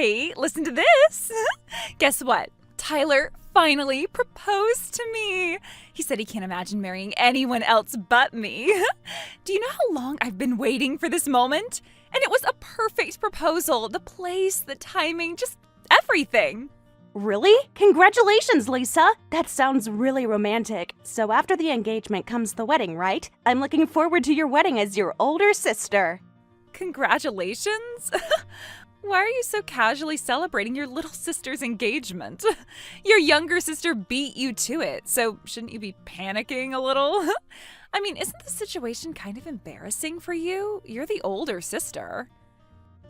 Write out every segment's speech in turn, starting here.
Kate, listen to this. Guess what? Tyler finally proposed to me. He said he can't imagine marrying anyone else but me. Do you know how long I've been waiting for this moment? And it was a perfect proposal. The place, the timing, just everything. Really? Congratulations, Lisa! That sounds really romantic. So after the engagement comes the wedding, right? I'm looking forward to your wedding as your older sister. Congratulations? Why are you so casually celebrating your little sister's engagement? Your younger sister beat you to it, so shouldn't you be panicking a little? I mean, isn't the situation kind of embarrassing for you? You're the older sister.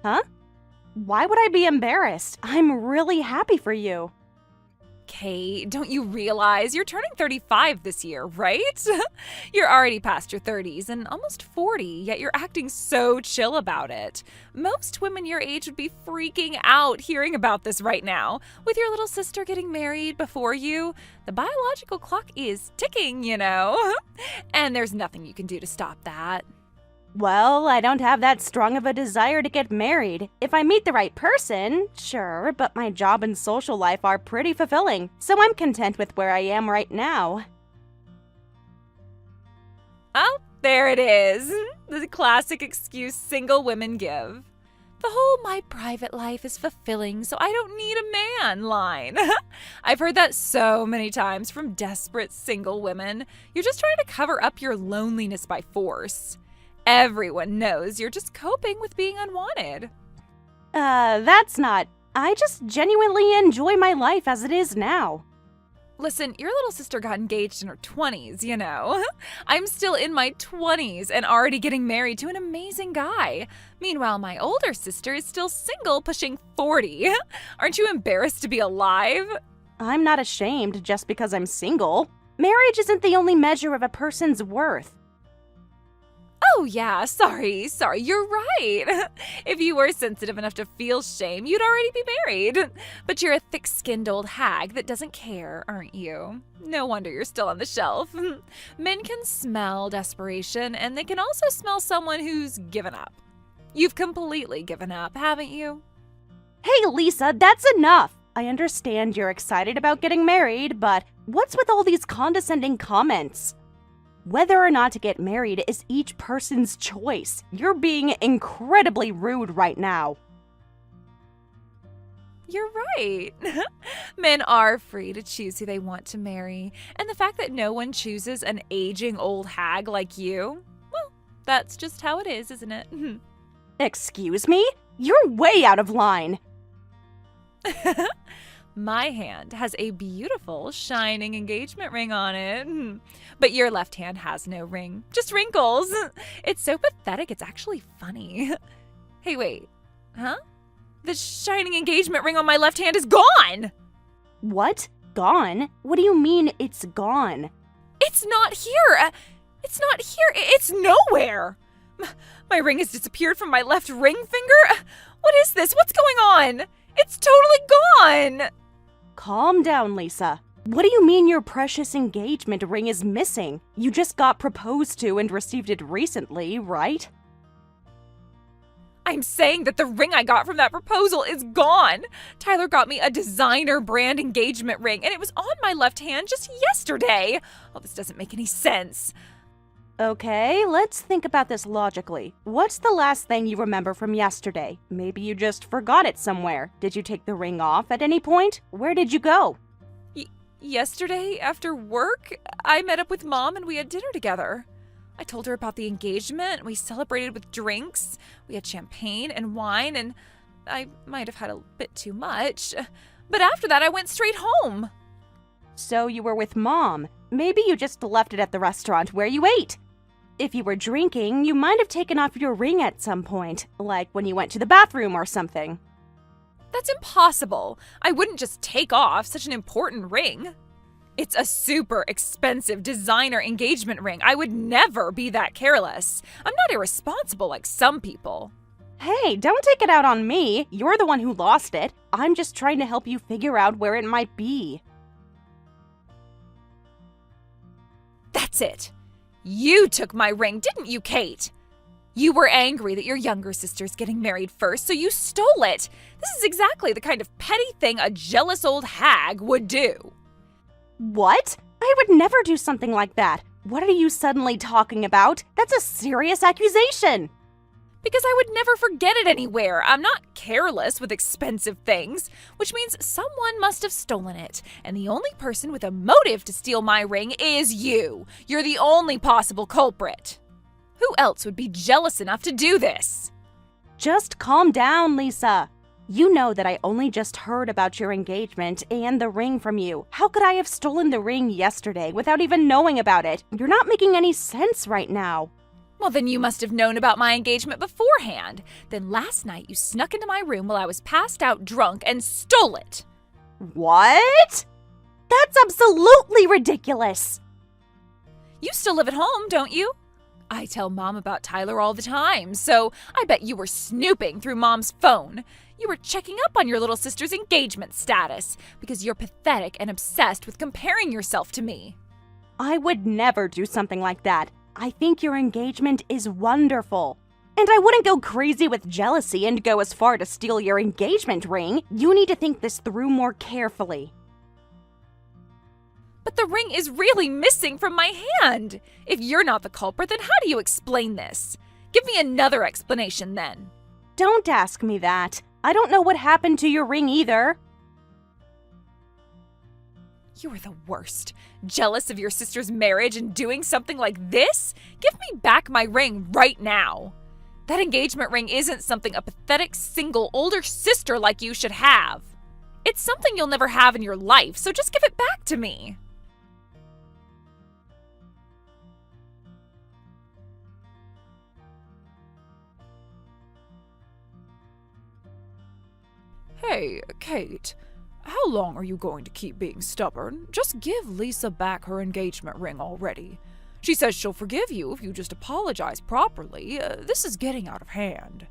Huh? Why would I be embarrassed? I'm really happy for you. Kate, don't you realize you're turning 35 this year, right? You're already past your 30s and almost 40, yet you're acting so chill about it. Most women your age would be freaking out hearing about this right now. With your little sister getting married before you, the biological clock is ticking, you know? And there's nothing you can do to stop that. Well, I don't have that strong of a desire to get married. If I meet the right person, sure, but my job and social life are pretty fulfilling, so I'm content with where I am right now. Oh, there it is. The classic excuse single women give. The whole "my private life is fulfilling, so I don't need a man" line. I've heard that so many times from desperate single women. You're just trying to cover up your loneliness by force. Everyone knows you're just coping with being unwanted. That's not. I just genuinely enjoy my life as it is now. Listen, your little sister got engaged in her 20s, you know. I'm still in my 20s and already getting married to an amazing guy. Meanwhile, my older sister is still single, pushing 40. Aren't you embarrassed to be alive? I'm not ashamed just because I'm single. Marriage isn't the only measure of a person's worth. Oh yeah, sorry, you're right. If you were sensitive enough to feel shame, you'd already be married. But you're a thick-skinned old hag that doesn't care, aren't you? No wonder you're still on the shelf. Men can smell desperation, and they can also smell someone who's given up. You've completely given up, haven't you? Hey Lisa, that's enough! I understand you're excited about getting married, but what's with all these condescending comments? Whether or not to get married is each person's choice. You're being incredibly rude right now. You're right. Men are free to choose who they want to marry. And the fact that no one chooses an aging old hag like you, well, that's just how it is, isn't it? Excuse me? You're way out of line. My hand has a beautiful, shining engagement ring on it. But your left hand has no ring, just wrinkles. It's so pathetic, it's actually funny. Hey, wait. Huh? The shining engagement ring on my left hand is gone! What? Gone? What do you mean it's gone? It's not here! It's not here! It's nowhere! My ring has disappeared from my left ring finger? What is this? What's going on? It's totally gone! Calm down, Lisa. What do you mean your precious engagement ring is missing? You just got proposed to and received it recently, right? I'm saying that the ring I got from that proposal is gone. Tyler got me a designer brand engagement ring, and it was on my left hand just yesterday. Oh, this doesn't make any sense. Okay, let's think about this logically. What's the last thing you remember from yesterday? Maybe you just forgot it somewhere. Did you take the ring off at any point? Where did you go? Yesterday, after work, I met up with Mom and we had dinner together. I told her about the engagement. We celebrated with drinks. We had champagne and wine, and I might have had a bit too much. But after that, I went straight home. So you were with Mom. Maybe you just left it at the restaurant where you ate. If you were drinking, you might have taken off your ring at some point, like when you went to the bathroom or something. That's impossible. I wouldn't just take off such an important ring. It's a super expensive designer engagement ring. I would never be that careless. I'm not irresponsible like some people. Hey, don't take it out on me. You're the one who lost it. I'm just trying to help you figure out where it might be. That's it. You took my ring, didn't you, Kate? You were angry that your younger sister's getting married first, so you stole it. This is exactly the kind of petty thing a jealous old hag would do. What? I would never do something like that. What are you suddenly talking about? That's a serious accusation. Because I would never forget it anywhere. I'm not careless with expensive things, which means someone must have stolen it. And the only person with a motive to steal my ring is you. You're the only possible culprit. Who else would be jealous enough to do this? Just calm down, Lisa. You know that I only just heard about your engagement and the ring from you. How could I have stolen the ring yesterday without even knowing about it? You're not making any sense right now. Well, then you must have known about my engagement beforehand. Then last night you snuck into my room while I was passed out drunk and stole it. What? That's absolutely ridiculous. You still live at home, don't you? I tell Mom about Tyler all the time, so I bet you were snooping through Mom's phone. You were checking up on your little sister's engagement status because you're pathetic and obsessed with comparing yourself to me. I would never do something like that. I think your engagement is wonderful. And I wouldn't go crazy with jealousy and go as far to steal your engagement ring. You need to think this through more carefully. But the ring is really missing from my hand. If you're not the culprit, then how do you explain this? Give me another explanation then. Don't ask me that. I don't know what happened to your ring either. You are the worst. Jealous of your sister's marriage and doing something like this? Give me back my ring right now. That engagement ring isn't something a pathetic, single, older sister like you should have. It's something you'll never have in your life, so just give it back to me. Hey, Kate, how long are you going to keep being stubborn? Just give Lisa back her engagement ring already. She says she'll forgive you if you just apologize properly. This is getting out of hand.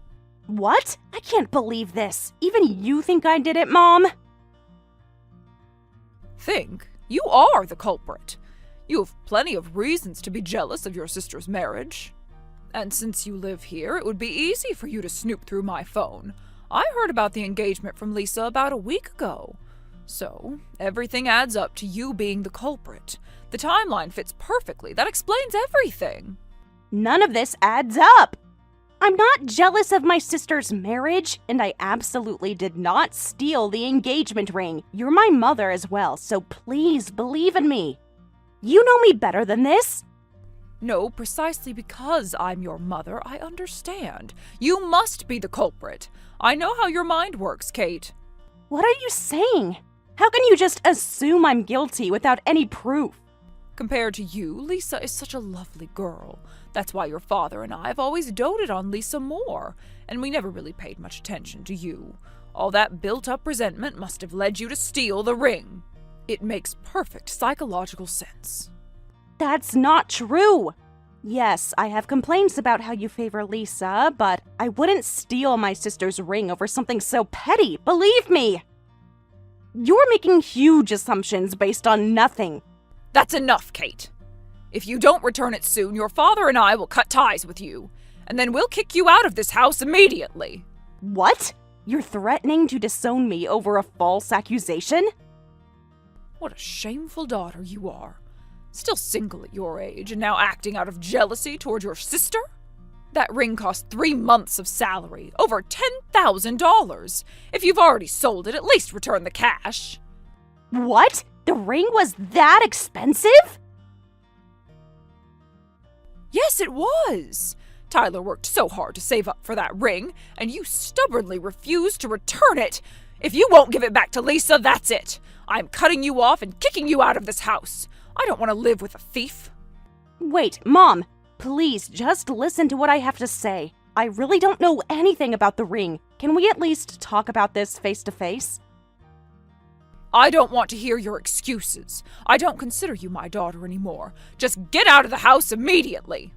What? I can't believe this. Even you think I did it, Mom? Think? You are the culprit. You have plenty of reasons to be jealous of your sister's marriage. And since you live here, it would be easy for you to snoop through my phone. I heard about the engagement from Lisa about a week ago. So, everything adds up to you being the culprit. The timeline fits perfectly. That explains everything. None of this adds up. I'm not jealous of my sister's marriage, and I absolutely did not steal the engagement ring. You're my mother as well, so please believe in me. You know me better than this. No, precisely because I'm your mother, I understand. You must be the culprit. I know how your mind works, Kate. What are you saying? How can you just assume I'm guilty without any proof? Compared to you, Lisa is such a lovely girl. That's why your father and I have always doted on Lisa more, and we never really paid much attention to you. All that built-up resentment must have led you to steal the ring. It makes perfect psychological sense. That's not true. Yes, I have complaints about how you favor Lisa, but I wouldn't steal my sister's ring over something so petty, believe me. You're making huge assumptions based on nothing. That's enough, Kate. If you don't return it soon, your father and I will cut ties with you, and then we'll kick you out of this house immediately. What? You're threatening to disown me over a false accusation? What a shameful daughter you are. Still single at your age and now acting out of jealousy toward your sister? That ring cost 3 months of salary, over $10,000. If you've already sold it, at least return the cash. What? The ring was that expensive? Yes, it was. Tyler worked so hard to save up for that ring, and you stubbornly refused to return it. If you won't give it back to Lisa, that's it. I'm cutting you off and kicking you out of this house. I don't want to live with a thief. Wait, Mom, please just listen to what I have to say. I really don't know anything about the ring. Can we at least talk about this face to face? I don't want to hear your excuses. I don't consider you my daughter anymore. Just get out of the house immediately.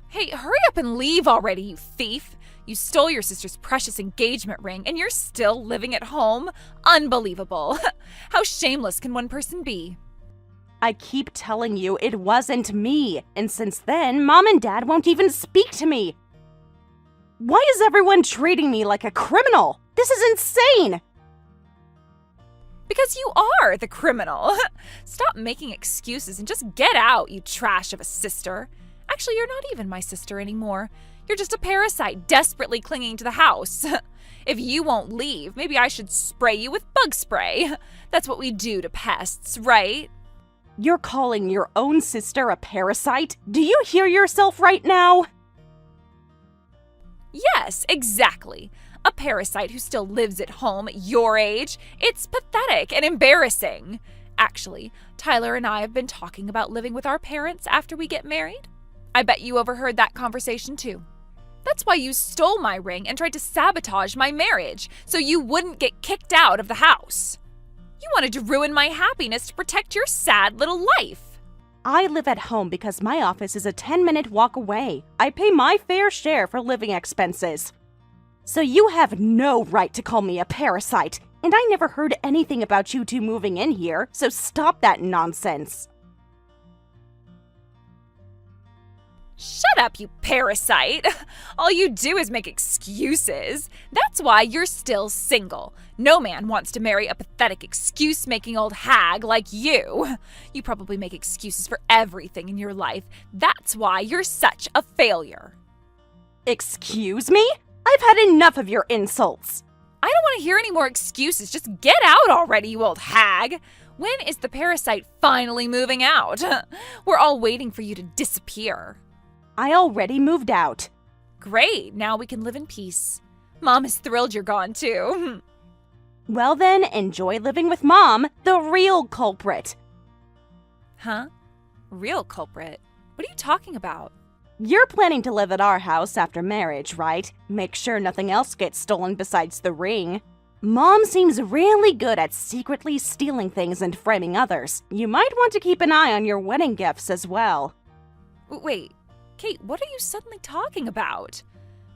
Hey, hurry up and leave already, you thief! You stole your sister's precious engagement ring and you're still living at home? Unbelievable! How shameless can one person be? I keep telling you it wasn't me, and since then, Mom and Dad won't even speak to me. Why is everyone treating me like a criminal? This is insane! Because you are the criminal. Stop making excuses and just get out, you trash of a sister. Actually, you're not even my sister anymore. You're just a parasite desperately clinging to the house. If you won't leave, maybe I should spray you with bug spray. That's what we do to pests, right? You're calling your own sister a parasite? Do you hear yourself right now? Yes, exactly. A parasite who still lives at home at your age. It's pathetic and embarrassing. Actually, Tyler and I have been talking about living with our parents after we get married. I bet you overheard that conversation too. That's why you stole my ring and tried to sabotage my marriage, so you wouldn't get kicked out of the house. You wanted to ruin my happiness to protect your sad little life. I live at home because my office is a 10-minute walk away. I pay my fair share for living expenses. So you have no right to call me a parasite, and I never heard anything about you two moving in here, so stop that nonsense. Shut up, you parasite. All you do is make excuses. That's why you're still single. No man wants to marry a pathetic excuse-making old hag like you. You probably make excuses for everything in your life. That's why you're such a failure. Excuse me? I've had enough of your insults. I don't want to hear any more excuses. Just get out already, you old hag. When is the parasite finally moving out? We're all waiting for you to disappear. I already moved out. Great, now we can live in peace. Mom is thrilled you're gone too. Well then, enjoy living with Mom, the real culprit. Huh? Real culprit? What are you talking about? You're planning to live at our house after marriage, right? Make sure nothing else gets stolen besides the ring. Mom seems really good at secretly stealing things and framing others. You might want to keep an eye on your wedding gifts as well. Wait, Kate, what are you suddenly talking about?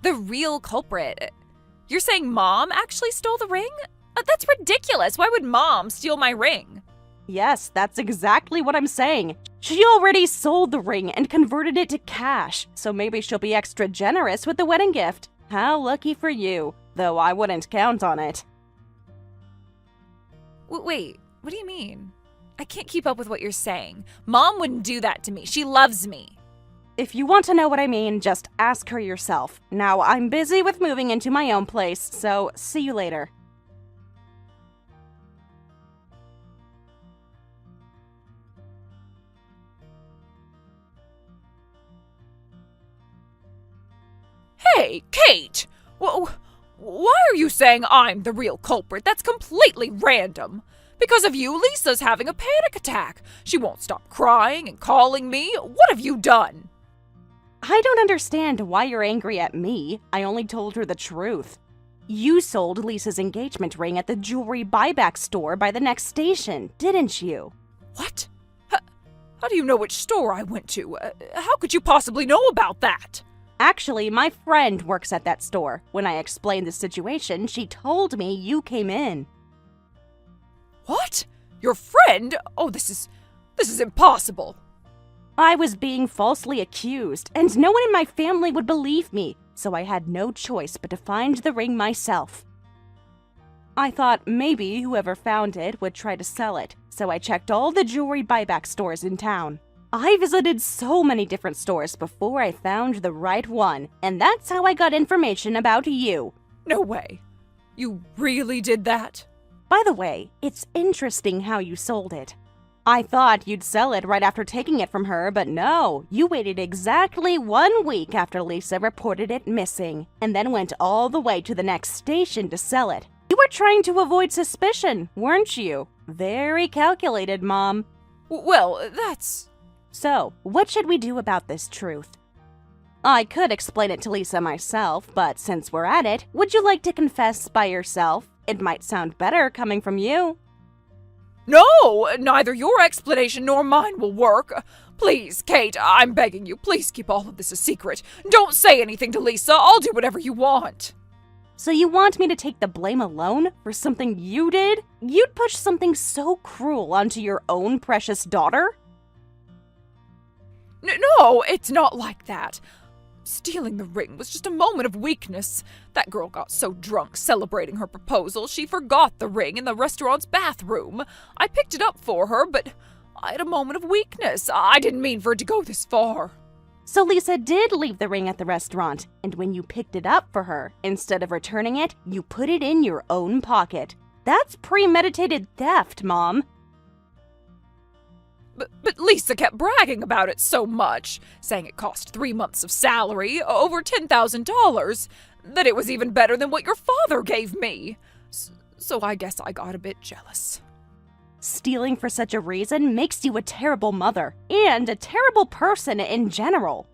The real culprit? You're saying Mom actually stole the ring? That's ridiculous. Why would Mom steal my ring? Yes, that's exactly what I'm saying. She already sold the ring and converted it to cash, so maybe she'll be extra generous with the wedding gift. How lucky for you, though I wouldn't count on it. Wait, what do you mean? I can't keep up with what you're saying. Mom wouldn't do that to me. She loves me. If you want to know what I mean, just ask her yourself. Now, I'm busy with moving into my own place, so see you later. Hey, Kate! Why are you saying I'm the real culprit? That's completely random. Because of you, Lisa's having a panic attack. She won't stop crying and calling me. What have you done? I don't understand why you're angry at me. I only told her the truth. You sold Lisa's engagement ring at the jewelry buyback store by the next station, didn't you? What? How do you know which store I went to? How could you possibly know about that? Actually, my friend works at that store. When I explained the situation, she told me you came in. What? Your friend? Oh, this is impossible. I was being falsely accused, and no one in my family would believe me, so I had no choice but to find the ring myself. I thought maybe whoever found it would try to sell it, so I checked all the jewelry buyback stores in town. I visited so many different stores before I found the right one, and that's how I got information about you. No way. You really did that? By the way, it's interesting how you sold it. I thought you'd sell it right after taking it from her, but no, you waited exactly 1 week after Lisa reported it missing, and then went all the way to the next station to sell it. You were trying to avoid suspicion, weren't you? Very calculated, Mom. Well, that's... So, what should we do about this truth? I could explain it to Lisa myself, but since we're at it, would you like to confess by yourself? It might sound better coming from you. No! Neither your explanation nor mine will work. Please, Kate, I'm begging you, please keep all of this a secret. Don't say anything to Lisa. I'll do whatever you want. So you want me to take the blame alone for something you did? You'd push something so cruel onto your own precious daughter? No, it's not like that. Stealing the ring was just a moment of weakness. That girl got so drunk celebrating her proposal, she forgot the ring in the restaurant's bathroom. I picked it up for her, but I had a moment of weakness. I didn't mean for it to go this far. So Lisa did leave the ring at the restaurant, and when you picked it up for her, instead of returning it, you put it in your own pocket. That's premeditated theft, Mom. But Lisa kept bragging about it so much, saying it cost 3 months of salary, over $10,000, that it was even better than what your father gave me. So I guess I got a bit jealous. Stealing for such a reason makes you a terrible mother, and a terrible person in general.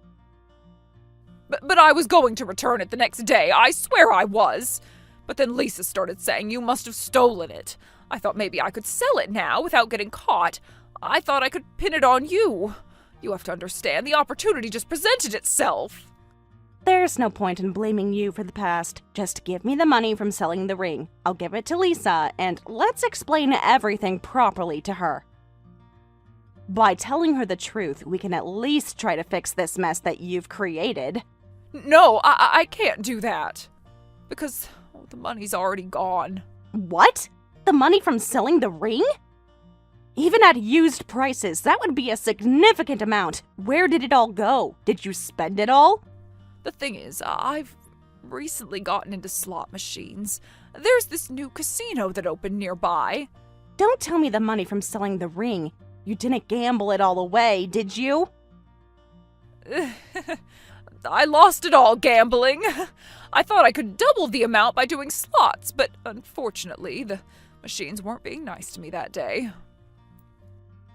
But I was going to return it the next day, I swear I was. But then Lisa started saying you must have stolen it. I thought maybe I could sell it now without getting caught. I thought I could pin it on you. You have to understand, the opportunity just presented itself. There's no point in blaming you for the past. Just give me the money from selling the ring. I'll give it to Lisa, and let's explain everything properly to her. By telling her the truth, we can at least try to fix this mess that you've created. No, I can't do that. Because the money's already gone. What? The money from selling the ring? Even at used prices, that would be a significant amount. Where did it all go? Did you spend it all? The thing is, I've recently gotten into slot machines. There's this new casino that opened nearby. Don't tell me the money from selling the ring. You didn't gamble it all away, did you? I lost it all gambling. I thought I could double the amount by doing slots, but unfortunately, the machines weren't being nice to me that day.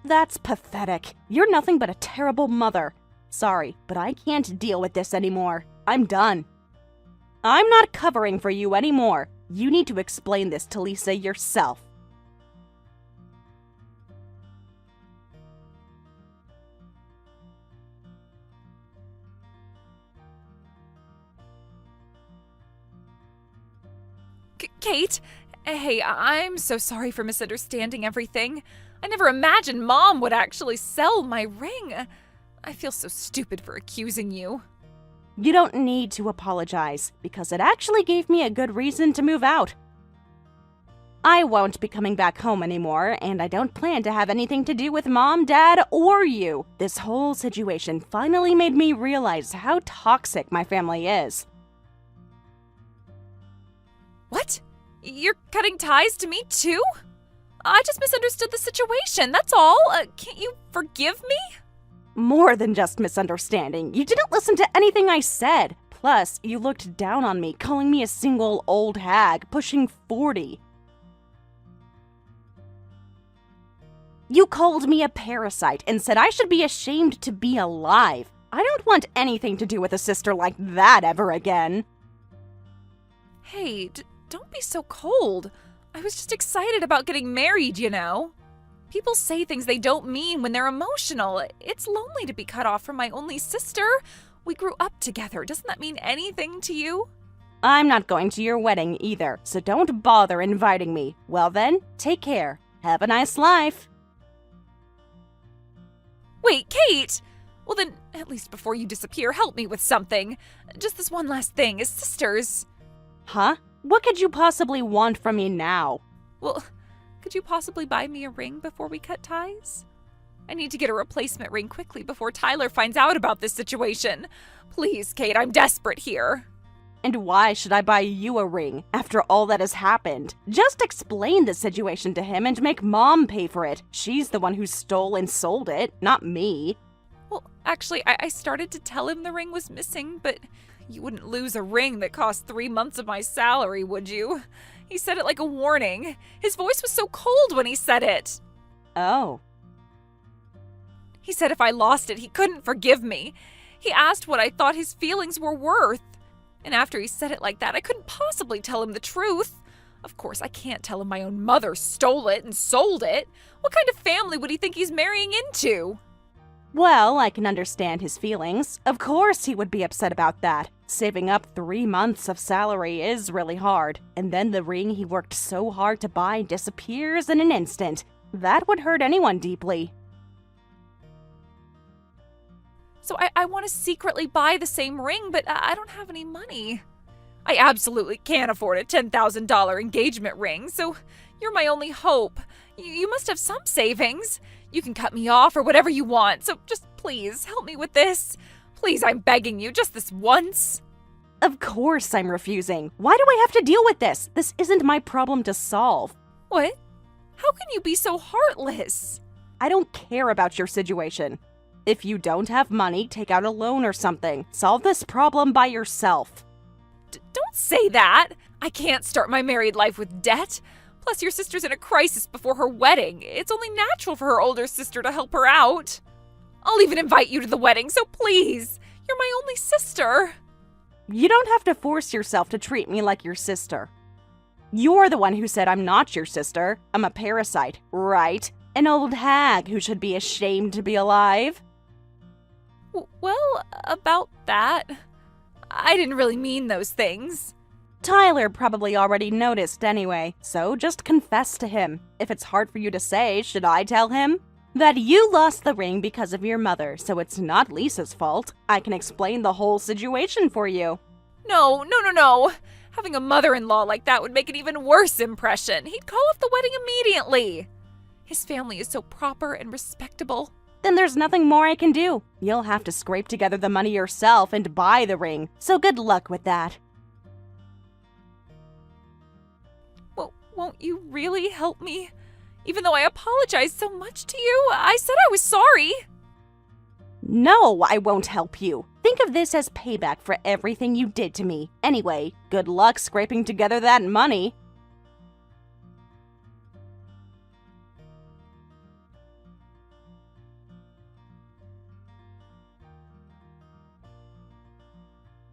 That's pathetic. You're nothing but a terrible mother. Sorry, but I can't deal with this anymore. I'm done. I'm not covering for you anymore. You need to explain this to Lisa yourself. Kate, hey, I'm so sorry for misunderstanding everything. I never imagined Mom would actually sell my ring. I feel so stupid for accusing you. You don't need to apologize, because it actually gave me a good reason to move out. I won't be coming back home anymore, and I don't plan to have anything to do with Mom, Dad, or you. This whole situation finally made me realize how toxic my family is. What? You're cutting ties to me too? I just misunderstood the situation, that's all. Can't you forgive me? More than just misunderstanding. You didn't listen to anything I said. Plus, you looked down on me, calling me a single old hag, pushing 40. You called me a parasite and said I should be ashamed to be alive. I don't want anything to do with a sister like that ever again. Hey, don't be so cold. I was just excited about getting married, you know. People say things they don't mean when they're emotional. It's lonely to be cut off from my only sister. We grew up together. Doesn't that mean anything to you? I'm not going to your wedding either, so don't bother inviting me. Well then, take care. Have a nice life. Wait, Kate! Well then, at least before you disappear, help me with something. Just this one last thing, as sisters. Huh? What could you possibly want from me now? Well, could you possibly buy me a ring before we cut ties? I need to get a replacement ring quickly before Tyler finds out about this situation. Please, Kate, I'm desperate here. And why should I buy you a ring after all that has happened? Just explain the situation to him and make Mom pay for it. She's the one who stole and sold it, not me. Well, actually, I started to tell him the ring was missing, but you wouldn't lose a ring that cost 3 months of my salary, would you? He said it like a warning. His voice was so cold when he said it. Oh. He said if I lost it, he couldn't forgive me. He asked what I thought his feelings were worth. And after he said it like that, I couldn't possibly tell him the truth. Of course, I can't tell him my own mother stole it and sold it. What kind of family would he think he's marrying into? Well, I can understand his feelings. Of course he would be upset about that. Saving up 3 months of salary is really hard, and then the ring he worked so hard to buy disappears in an instant. That would hurt anyone deeply. So I want to secretly buy the same ring, but I don't have any money. I absolutely can't afford a $10,000 engagement ring, so you're my only hope. You must have some savings. You can cut me off or whatever you want, so just please help me with this. Please, I'm begging you, just this once. Of course I'm refusing. Why do I have to deal with this? This isn't my problem to solve. What? How can you be so heartless? I don't care about your situation. If you don't have money, take out a loan or something. Solve this problem by yourself. Don't say that. I can't start my married life with debt. Plus, your sister's in a crisis before her wedding. It's only natural for her older sister to help her out. I'll even invite you to the wedding, so please, you're my only sister. You don't have to force yourself to treat me like your sister. You're the one who said I'm not your sister. I'm a parasite, right? An old hag who should be ashamed to be alive. Well, about that, I didn't really mean those things. Tyler probably already noticed anyway, so just confess to him. If it's hard for you to say, should I tell him? That you lost the ring because of your mother, so it's not Lisa's fault. I can explain the whole situation for you. No. Having a mother-in-law like that would make an even worse impression. He'd call off the wedding immediately. His family is so proper and respectable. Then there's nothing more I can do. You'll have to scrape together the money yourself and buy the ring, so good luck with that. Well, won't you really help me? Even though I apologized so much to you, I said I was sorry. No, I won't help you. Think of this as payback for everything you did to me. Anyway, good luck scraping together that money.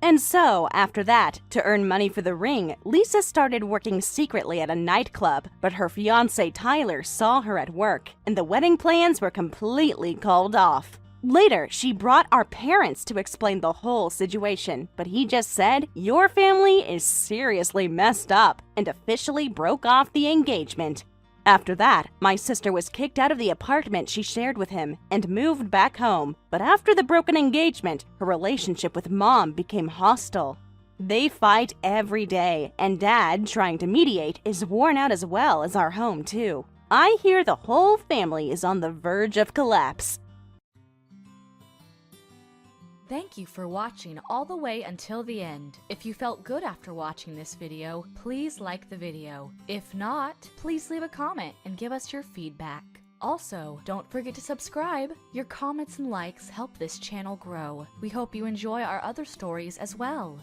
And so, after that, to earn money for the ring, Lisa started working secretly at a nightclub, but her fiancé Tyler saw her at work, and the wedding plans were completely called off. Later, she brought our parents to explain the whole situation, but he just said, "Your family is seriously messed up," and officially broke off the engagement. After that, my sister was kicked out of the apartment she shared with him and moved back home. But after the broken engagement, her relationship with Mom became hostile. They fight every day, and Dad, trying to mediate, is worn out as well as our home too. I hear the whole family is on the verge of collapse. Thank you for watching all the way until the end. If you felt good after watching this video, please like the video. If not, please leave a comment and give us your feedback. Also, don't forget to subscribe. Your comments and likes help this channel grow. We hope you enjoy our other stories as well.